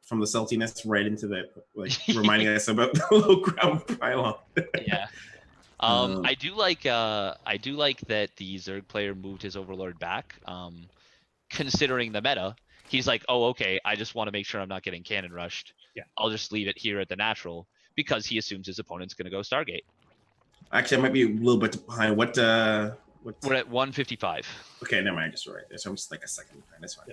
from the saltiness right into the like reminding us about the low ground pylon. Yeah. I do like that the Zerg player moved his Overlord back. Considering the meta, he's like, oh, okay, I just want to make sure I'm not getting cannon rushed. Yeah. I'll just leave it here at the natural because he assumes his opponent's going to go Stargate. Actually, I might be a little bit behind. What? We're at 155. Okay, never mind. I just right there. So I'm just like a second behind. That's fine.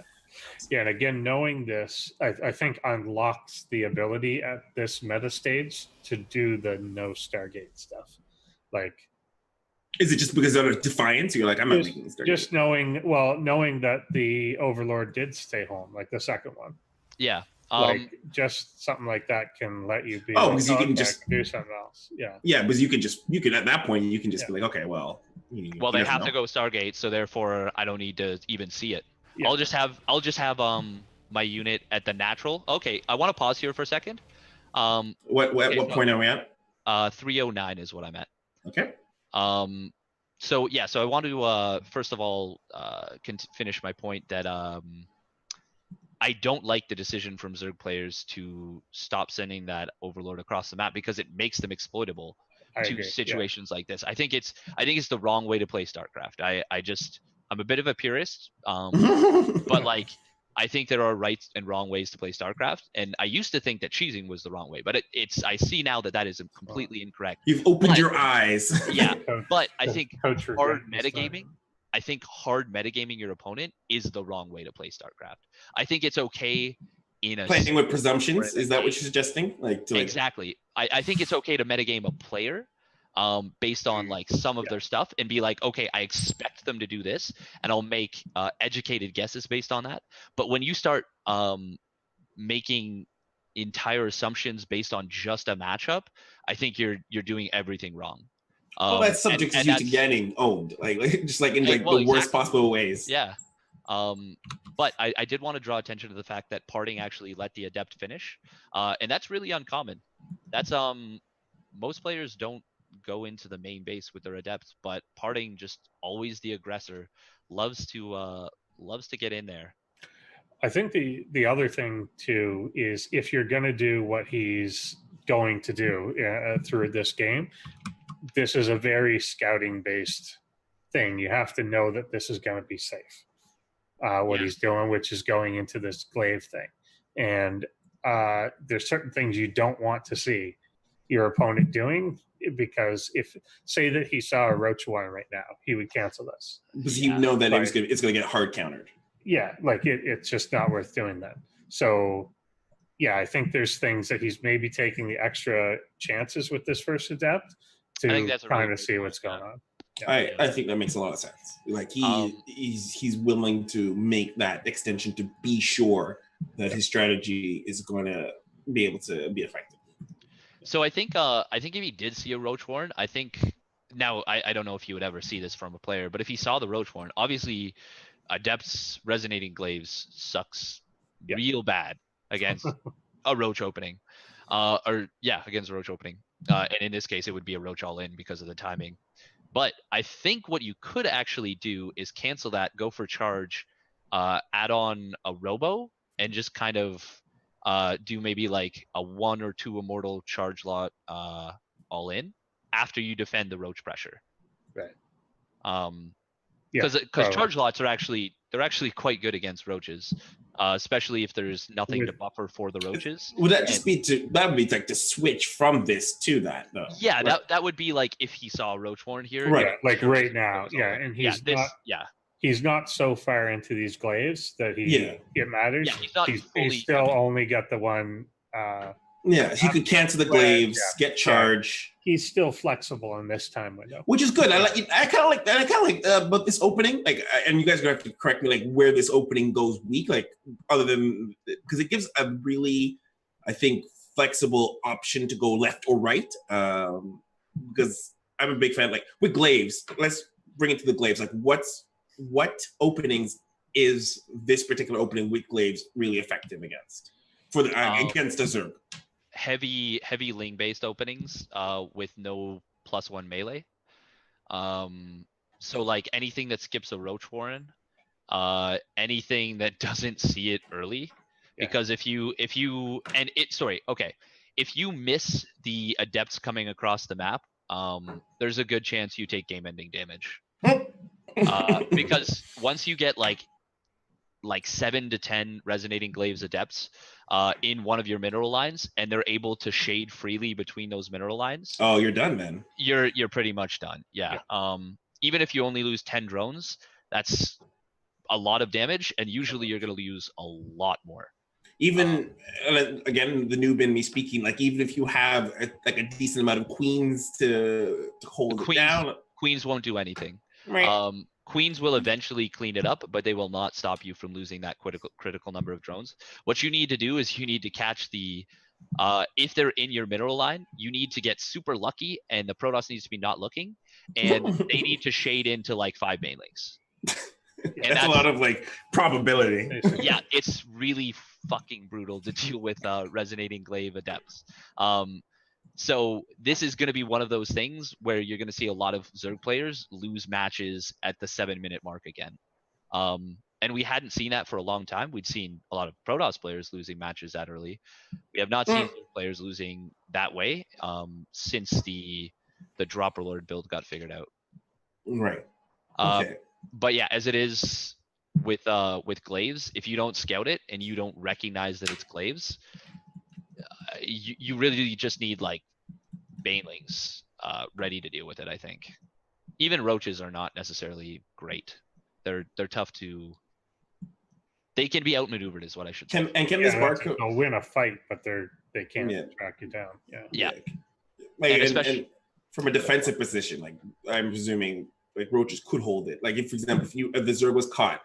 Yeah, and again, knowing this, I think unlocks the ability at this meta stage to do the no Stargate stuff. Like, is it just because of defiance? You're like, I'm not making Stargate. Just knowing that the Overlord did stay home, like the second one. Yeah. Like just something like that can let you be. Oh, because you can just do something else. Yeah. Yeah, because you can at that point you can just be like, okay, well. They have to go Stargate, so therefore I don't need to even see it. Yeah. I'll just have my unit at the natural. Okay, I want to pause here for a second. What point are we at? 309 is what I'm at. Okay. So I want to first of all finish my point that I don't like the decision from Zerg players to stop sending that Overlord across the map because it makes them exploitable to situations like this. I think it's the wrong way to play StarCraft. I'm a bit of a purist, but like I think there are right and wrong ways to play StarCraft, and I used to think that cheesing was the wrong way, but I see now that is completely incorrect. You've opened your eyes. Yeah, but I think hard metagaming your opponent is the wrong way to play StarCraft. I think it's okay in playing with presumptions. Is that what you're suggesting? Exactly. I think it's okay to metagame a player based on like some of their stuff and be like, okay, I expect them to do this, and I'll make educated guesses based on that. But when you start making entire assumptions based on just a matchup, I think you're doing everything wrong. Well, that's subject to getting owned, like just like in the worst possible ways. Yeah. But I did want to draw attention to the fact that Parting actually let the Adept finish, and that's really uncommon. That's most players don't go into the main base with their Adepts, but Parting, just always the aggressor, loves to get in there. I think the other thing too is if you're going to do what he's going to do through this game, this is a very scouting based thing. You have to know that this is going to be safe. What he's doing, which is going into this Glaive thing, and there's certain things you don't want to see your opponent doing, because if say that he saw a Roach Warren right now, he would cancel this because you know that it's going to get hard countered. Yeah, like it's just not worth doing that. So yeah, I think there's things that he's maybe taking the extra chances with this first Adept to kind of see what's going on. Yeah. I think that makes a lot of sense. Like he's willing to make that extension to be sure that his strategy is going to be able to be effective. So I think if he did see a Roach Warren, I think now I don't know if you would ever see this from a player, but if he saw the Roach Warren, obviously Adepts resonating Glaives sucks real bad against a Roach opening, against a Roach opening, and in this case it would be a Roach all in because of the timing. But I think what you could actually do is cancel that, go for charge, add on a Robo, and just kind of do maybe like a 1 or 2 immortal charge lot all in after you defend the Roach pressure. Right. Because charge lots are actually quite good against Roaches, especially if there's nothing to buffer for the Roaches. Would that just that would be like to switch from this to that though? Yeah, right? that would be like if he saw a Roach Warren here. Right, like right now. Yeah, and he's not so far into these Glaives that it matters. Yeah, he's still only got the one. He could cancel the Glaives, get charge. He's still flexible in this time window, which is good. I kind of like that. I kind of like about this opening. Like, and you guys are gonna have to correct me, like where this opening goes weak. Like, other than because it gives a really, I think, flexible option to go left or right. Because I'm a big fan. Like with Glaives, let's bring it to the Glaives. Like, what openings is this particular opening with Glaives really effective against? For the against a Zerg, heavy Ling based openings with no +1 melee. So like anything that skips a Roach Warren, anything that doesn't see it early, Because if you if you miss the Adepts coming across the map, there's a good chance you take game-ending damage. Because once you get like 7 to 10 resonating glaives Adepts in one of your mineral lines, and they're able to shade freely between those mineral lines, Oh, you're done then. you're pretty much done. Yeah. Even if you only lose 10 drones, that's a lot of damage, and usually you're going to lose a lot more. Even again, the noob in me speaking, like even if you have a decent amount of queens to hold it down, queens won't do anything. Right. Queens will eventually clean it up, but they will not stop you from losing that critical number of drones. What you need to do is you need to catch the if they're in your mineral line, you need to get super lucky, and the Protoss needs to be not looking, and they need to shade into like 5 main links. And that's a lot of like probability. Yeah, it's really fucking brutal to deal with resonating glaive Adepts. So this is going to be one of those things where you're going to see a lot of Zerg players lose matches at the 7-minute mark again. And we hadn't seen that for a long time. We'd seen a lot of Protoss players losing matches that early. We have not seen Zerg players losing that way since the Dropper Lord build got figured out. Right. Okay. But yeah, as it is with glaives, if you don't scout it and you don't recognize that it's glaives, you really just need like banelings ready to deal with it. I think even roaches are not necessarily great. They're tough to. They can be outmaneuvered, is what I should say. Can this barcode? They'll win a fight, but they can't track you down. Yeah. Like, and from a defensive position, like I'm presuming. Like roaches could hold it. Like if, for example, if the Zerg was caught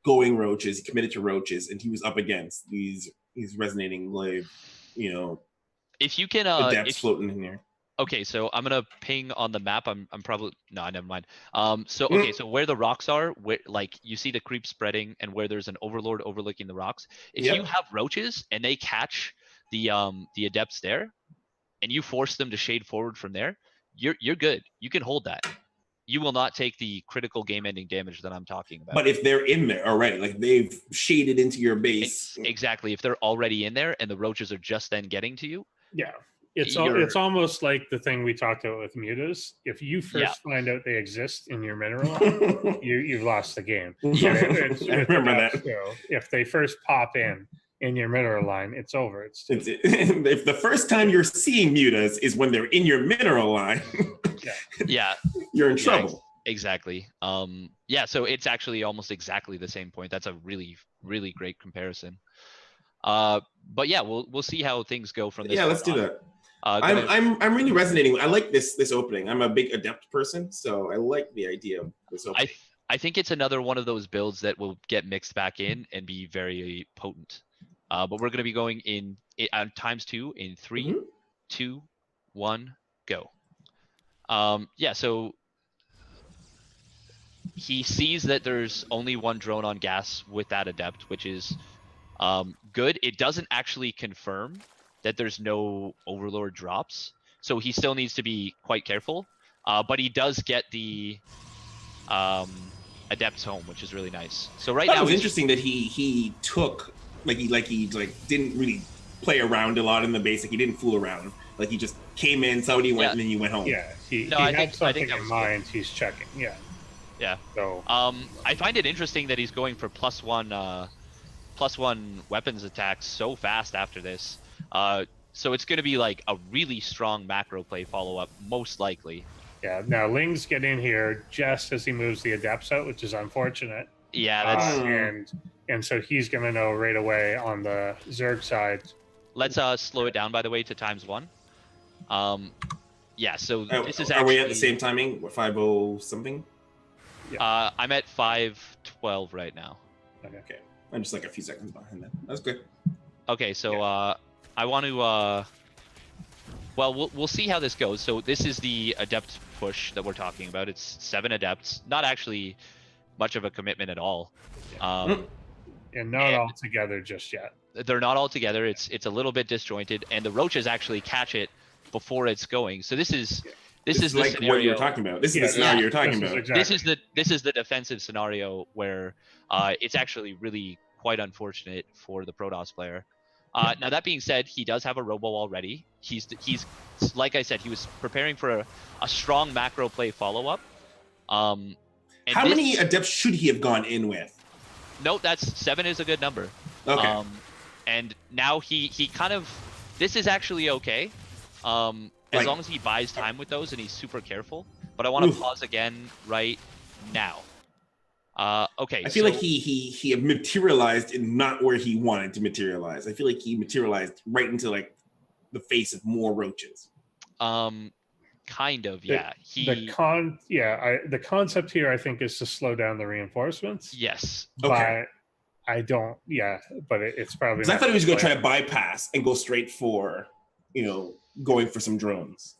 going roaches, he committed to roaches, and he was up against these resonating glaive, if you can, Adepts floating in here. Okay, so I'm gonna ping on the map. I'm probably no, never mind. So where the rocks are, where like you see the creep spreading, and where there's an overlord overlooking the rocks. If you have roaches and they catch the Adepts there, and you force them to shade forward from there, you're good. You can hold that. You will not take the critical game-ending damage that I'm talking about. But if they're in there already, like they've shaded into your base. Exactly. If they're already in there and the roaches are just then getting to you. Yeah. It's almost like the thing we talked about with mutas. If you first find out they exist in your mineral, you've lost the game. Yeah. I remember that. If they first pop in your mineral line, it's over. If the first time you're seeing mutas is when they're in your mineral line, you're in trouble. Exactly. So it's actually almost exactly the same point. That's a really, really great comparison. But yeah, we'll see how things go from this. Yeah, let's do that. I'm really resonating. I like this opening. I'm a big Adept person, so I like the idea of this opening. I think it's another one of those builds that will get mixed back in and be very potent. But we're going to be going in ×2 in 3, 2, 1, go. So he sees that there's only one drone on gas with that Adept, which is good. It doesn't actually confirm that there's no Overlord drops, so he still needs to be quite careful. But he does get the Adepts home, which is really nice. So right now it was interesting that he took he didn't really play around a lot in the base. Like he didn't fool around. Like he just came in, saw what he went, and then he went home. Yeah, he had something in mind. He's checking. Yeah. So I find it interesting that he's going for +1 weapons attacks so fast after this. So it's going to be like a really strong macro play follow up, most likely. Yeah. Now Ling's get in here just as he moves the Adepts out, which is unfortunate. Yeah, that's and so he's going to know right away on the Zerg side. Let's slow it down, by the way, to ×1. So this is Are we at the same timing? 5:0 something? Yeah. I'm at 5:12 right now. Okay. I'm just like a few seconds behind that. That's good. Okay, so I want to we'll see how this goes. So this is the Adept push that we're talking about. It's 7 Adepts. Not actually much of a commitment at all. And not all together just yet. They're not all together. It's a little bit disjointed, and the roaches actually catch it before it's going. So this is the like scenario. What you're talking about. This is the scenario you're talking about. Exactly. This is the defensive scenario where it's actually really quite unfortunate for the Protoss player. Now that being said, he does have a robo already. He's like I said, he was preparing for a strong macro play follow-up. And how many Adepts should he have gone in with? No, that's 7 is a good number. Okay. And now he kind of, this is actually okay. As long as he buys time with those and he's super careful. But I want to pause again right now. Okay. I feel like he materialized in not where he wanted to materialize. I feel like he materialized right into like the face of more roaches. Kind of, yeah. The concept here I think is to slow down the reinforcements. Yes. Okay. But I don't. Yeah, but it's probably. Because I thought he was going to try to bypass and go straight for, going for some drones.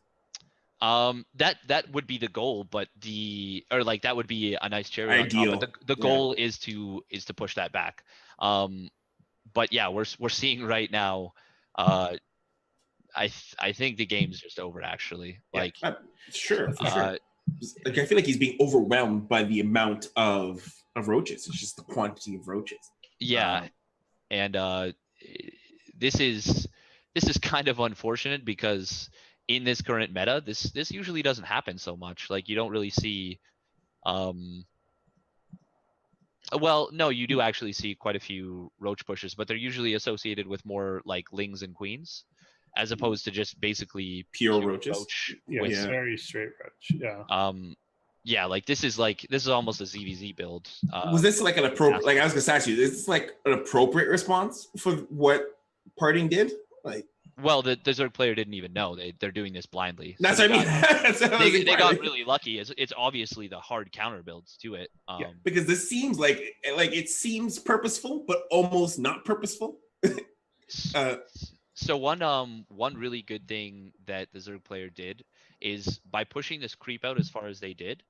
That would be the goal, but that would be a nice cherry Ideal. on top. But the goal is to push that back. But yeah, we're seeing right now. I think the game's just over actually. Like sure. Like I feel like he's being overwhelmed by the amount of roaches. It's just the quantity of roaches. Yeah, and this is kind of unfortunate because in this current meta, this usually doesn't happen so much. Like you don't really see. Well, no, you do actually see quite a few roach pushes, but they're usually associated with more like lings and queens, as opposed to just basically pure roaches. Roach it's very straight roach. Yeah. Yeah, like this is almost a ZVZ build. Was this like an appropriate? Like I was gonna ask you, is this like an appropriate response for what Parting did? Like, well, the Zerg player didn't even know they're doing this blindly. That's what I mean. They got really lucky. It's obviously the hard counter builds to it. Because this seems like it seems purposeful, but almost not purposeful. So one really good thing that the Zerg player did is by pushing this creep out as far as they did,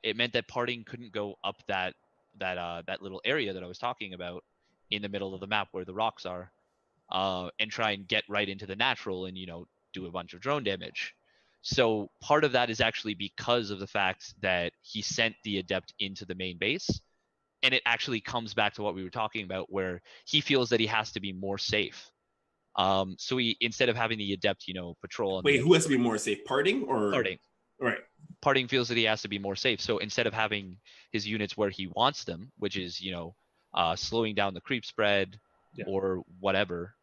it meant that Parting couldn't go up that little area that I was talking about in the middle of the map where the rocks are, and try and get right into the natural and do a bunch of drone damage. So part of that is actually because of the fact that he sent the Adept into the main base, and it actually comes back to what we were talking about, where he feels that he has to be more safe. So he, instead of having the Adept, patrol. Wait, who has to be more safe, Parting or Parting? Right. Parting feels that he has to be more safe. So instead of having his units where he wants them, which is slowing down the creep spread or whatever,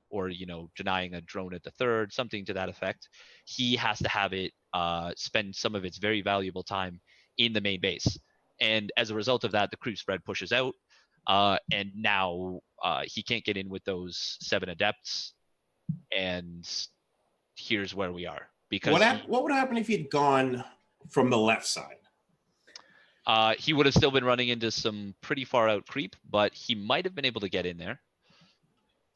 or denying a drone at the third, something to that effect, he has to have it spend some of its very valuable time in the main base. And as a result of that, the creep spread pushes out. And now he can't get in with those 7 Adepts, and here's where we are. Because what would happen if he had gone from the left side? He would have still been running into some pretty far out creep, but he might have been able to get in there.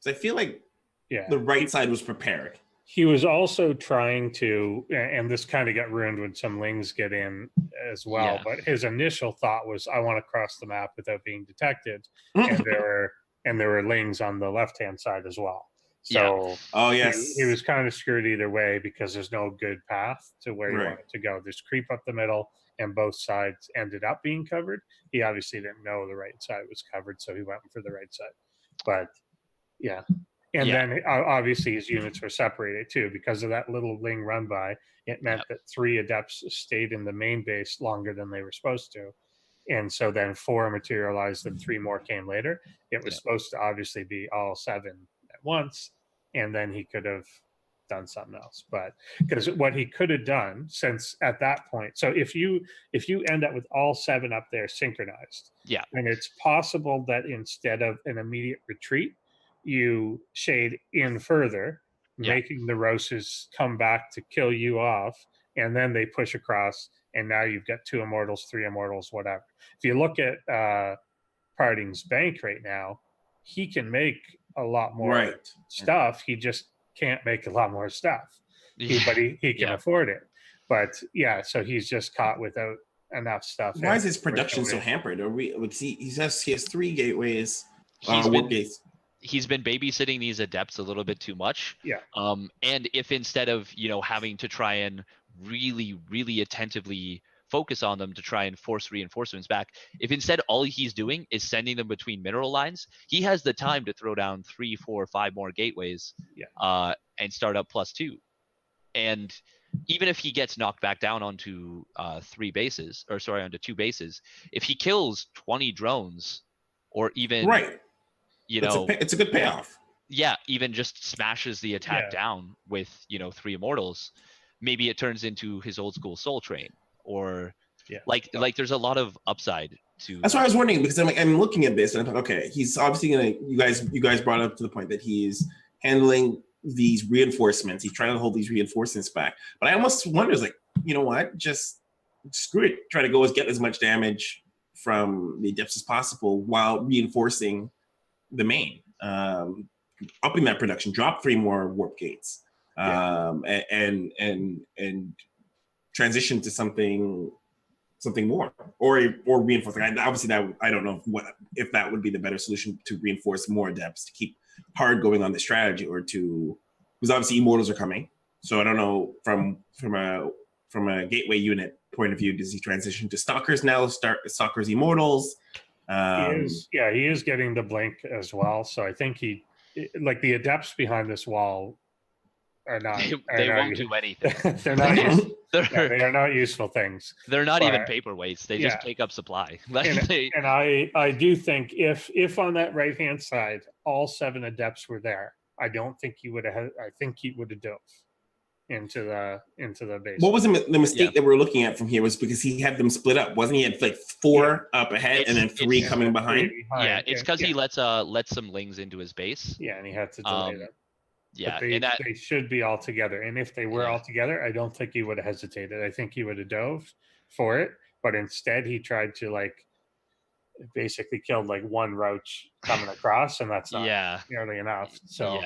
So I feel like the right side was prepared. He was also trying to, and this kind of got ruined when some lings get in as well. But his initial thought was, I want to cross the map without being detected, and there were lings on the left-hand side as well. So he was kind of screwed either way because there's no good path to where he wanted to go. There's creep up the middle, and both sides ended up being covered. He obviously didn't know the right side was covered, so he went for the right side. But then obviously his units were separated too because of that little ling run by. It meant that 3 Adepts stayed in the main base longer than they were supposed to. And so then 4 materialized and 3 more came later. It was supposed to obviously be all 7 at once, and then he could have done something else. But because what he could have done, since at that point, so if you end up with all 7 up there synchronized, and it's possible that instead of an immediate retreat, you shade in further, making the Roses come back to kill you off, and then they push across, and now you've got 2 Immortals, 3 Immortals, whatever. If you look at Parting's bank right now, he can make a lot more stuff. He just can't make a lot more stuff. But he can afford it. But so he's just caught without enough stuff. Why is his production so hampered? He has 3 gateways. He's been babysitting these Adepts a little bit too much. And if instead of having to try and really, really attentively focus on them to try and force reinforcements back. If instead all he's doing is sending them between mineral lines, he has the time to throw down 3, 4, 5 more gateways, and start up +2. And even if he gets knocked back down onto onto 2 bases, if he kills 20 drones, or even it's a good payoff. Yeah, even just smashes the attack down with 3 immortals, maybe it turns into his old school Soul Train, or like there's a lot of upside to. That's why I was wondering, because I'm looking at this and I'm like, okay, he's obviously gonna. You guys brought up to the point that he's handling these reinforcements. He's trying to hold these reinforcements back, but I almost wonder, like, you know what? Just screw it. Try to get as much damage from the Adepts as possible while reinforcing the main. Upping that production, drop 3 more warp gates, and transition to something more, or reinforcing. Obviously, that I don't know if that would be the better solution, to reinforce more Adepts to keep hard going on the strategy, or to, because obviously immortals are coming. So I don't know, from a gateway unit point of view, does he transition to stalkers now? Start stalkers immortals. He is getting the blink as well. So I think like the Adepts behind this wall are not. They won't do anything. They're not. They are not useful things. They're not even paperweights. They just take up supply. And I do think if on that right hand side all 7 Adepts were there, I don't think he would have. I think he would have dove into the base. What was the mistake that we're looking at from here was because he had them split up, wasn't he? Had like 4 up ahead and then 3 coming behind. Yeah, it's because he lets some lings into his base. Yeah, and he had to delay them. Yeah, but they should be all together. And if they were all together, I don't think he would have hesitated. I think he would have dove for it. But instead, he tried to basically killed 1 roach coming across, and that's not nearly enough. So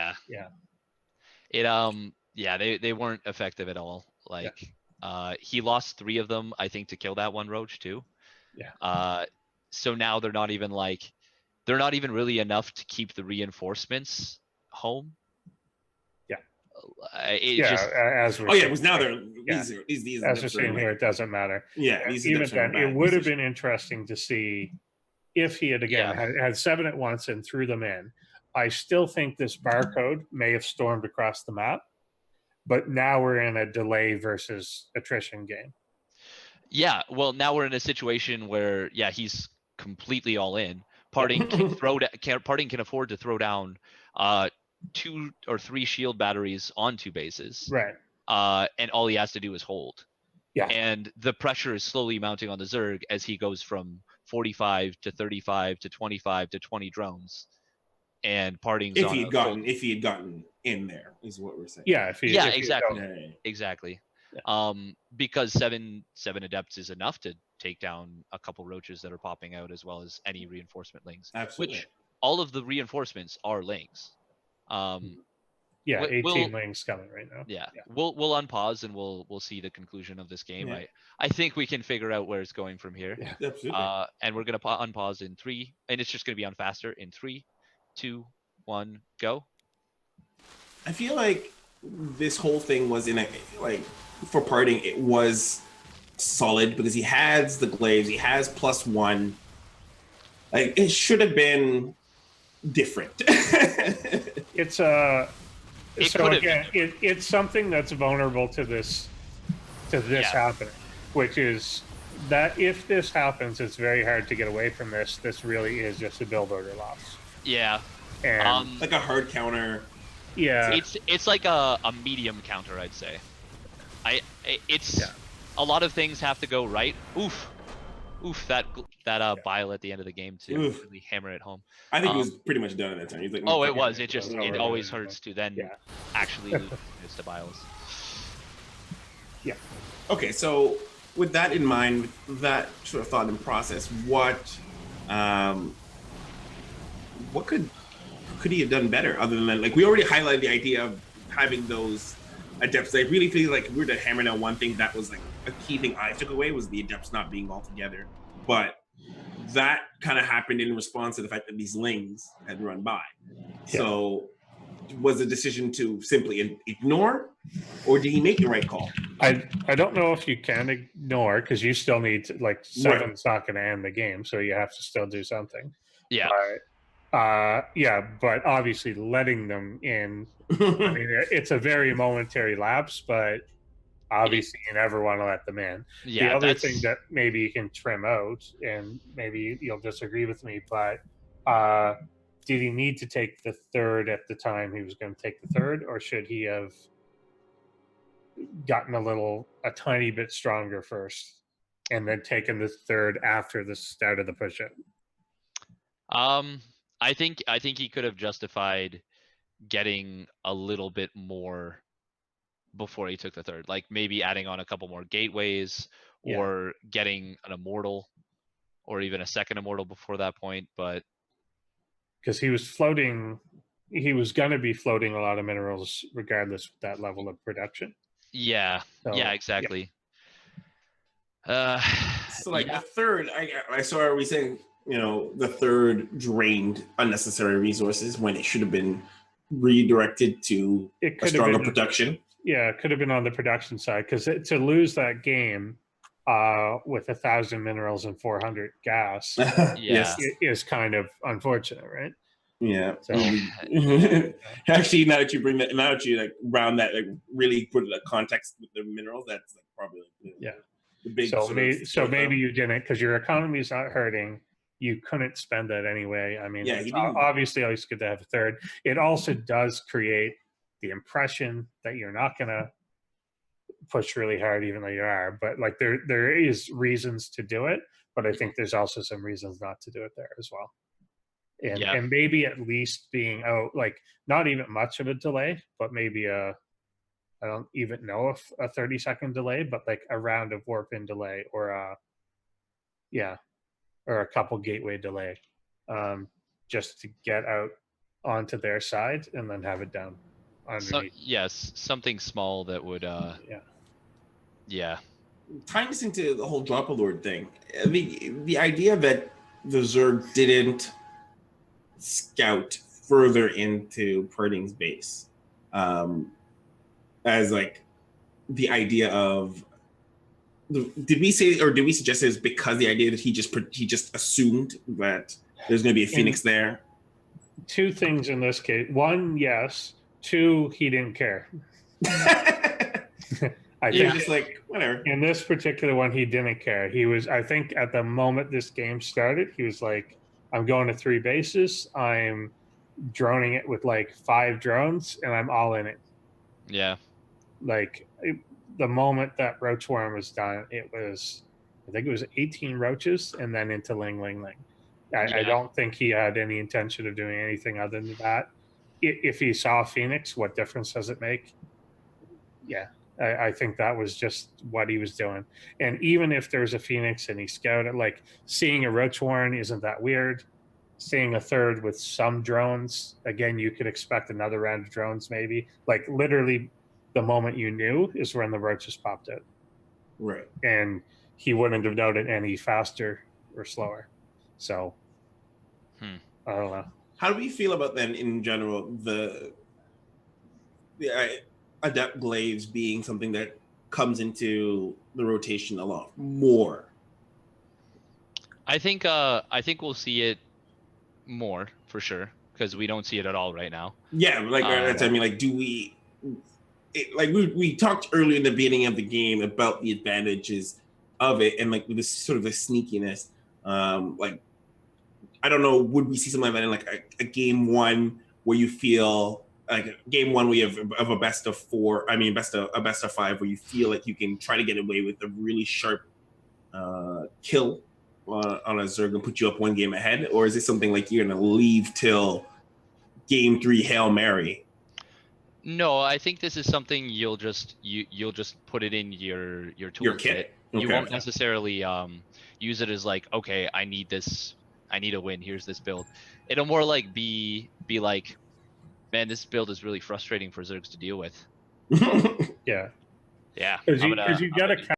they weren't effective at all. He lost 3 of them, I think, to kill that 1 roach too. So now they're not even really enough to keep the reinforcements home. As we're seeing here, it doesn't matter. Even then, it would have been interesting to see if he had had 7 at once and threw them in. I still think this barcode may have stormed across the map, but now we're in a delay versus attrition game. Yeah, well, now we're in a situation where he's completely all in. Parting can afford to throw down 2 or 3 shield batteries on 2 bases, right? And all he has to do is hold. And the pressure is slowly mounting on the Zerg as he goes from 45 to 35 to 25 to 20 drones. And Parting's if he had gotten in there is what we're saying. Exactly. Because seven Adepts is enough to take down a couple roaches that are popping out, as well as any reinforcement lings. Absolutely. Which all of the reinforcements are lings. 18 lings coming right now. We'll unpause and we'll see the conclusion of this game. I think we can figure out where it's going from here. Absolutely. And we're gonna unpause in 3, and it's just gonna be on faster in 3, 2, 1, go. I feel like this whole thing was for Parting, it was solid because he has the glaives, he has +1. It should have been different. It's something that's vulnerable to this happening, which is that if this happens, it's very hard to get away from this. This really is just a build order loss. And like a hard counter. It's like a medium counter, I'd say. A lot of things have to go right. Oof, that bile at the end of the game to really hammer it home. I think it was pretty much done at that time. He's like, it was. It always hurts to then actually lose to biles. Okay, so with that in mind, with that sort of thought and process, what could he have done better other than we already highlighted the idea of having those Adepts? I really feel like if we were to hammer down one thing that was a key thing I took away was the Adepts not being all together. But that kind of happened in response to the fact that these lings had run by. So was the decision to simply ignore, or did he make the right call? I don't know if you can ignore, because you still need to, like, 7's not going to end the game, so you have to still do something. Yeah. Yeah, but obviously letting them in, I mean, it's a very momentary lapse, but obviously you never want to let them in. Yeah, the other thing that maybe you can trim out, and maybe you'll disagree with me, but did he need to take the third at the time he was going to take the third, or should he have gotten a tiny bit stronger first and then taken the third after the start of the push-up? I think he could have justified getting a little bit more before he took the third, like maybe adding on a couple more gateways, or getting an immortal, or even a second immortal before that point. But because he was floating, he was going to be floating a lot of minerals regardless with that level of production. Yeah, yeah, exactly. So like the third, I saw are we saying, you know, the third drained unnecessary resources when it should have been redirected to a stronger production. Yeah, it could have been on the production side, because to lose that game with 1,000 minerals and 400 gas is kind of unfortunate, right? Yeah. So, actually, now that you bring that, now that you like round that, like really put the context with the minerals, that's like probably like, the big. So maybe you didn't, because your economy is not hurting. You couldn't spend that anyway. I mean, obviously, always good to have a third. It also does create the impression that you're not going to push really hard, even though you are. But like there is reasons to do it, but I think there's also some reasons not to do it there as well. And maybe at least being out, like not even much of a delay, but maybe I don't even know if a 30-second delay, but like a round of warp in delay, or a couple gateway delay, just to get out onto their side and then have it down underneath. So, yes, something small that would tying this into the whole drop a lord thing. I mean, the idea that the Zerg didn't scout further into Perding's base, as like the idea of, did we say, or did we suggest it was because the idea that he just assumed that there's going to be a Phoenix there? Two things in this case. One, yes. Two, he didn't care. I think just like whatever. In this particular one, he didn't care. He was, I think, at the moment this game started, he was like, "I'm going to 3 bases. I'm droning it with like 5 drones, and I'm all in it." Yeah. Like the moment that Roach Worm was done, it was, I think it was 18 roaches, and then into Ling Ling Ling. I don't think he had any intention of doing anything other than that. If he saw Phoenix, what difference does it make? Yeah, I think that was just what he was doing. And even if there's a Phoenix and he scouted, like seeing a Roach Warren isn't that weird. Seeing a third with some drones, again, you could expect another round of drones maybe. Like literally the moment you knew is when the roaches popped out. Right. And he wouldn't have known it any faster or slower. So, I don't know. How do we feel about then, in general, the Adept Glaives being something that comes into the rotation a lot more? I think we'll see it more for sure, because we don't see it at all right now. Yeah, like that's, I mean, like, do we? Like we talked earlier in the beginning of the game about the advantages of it, and like this sort of the sneakiness. Like, I don't know, would we see something like that in like a game one where you feel like game one we have of a best of 4, I mean best of 5, where you feel like you can try to get away with a really sharp kill on a Zerg and put you up 1 game ahead, or is it something like you're gonna leave till game 3 Hail Mary? No, I think this is something you'll just put it in your tool kit. You won't necessarily use it as like, okay, I need this, I need a win, here's this build. It'll more like be like, man, this build is really frustrating for Zergs to deal with. Yeah. Yeah. Because you got to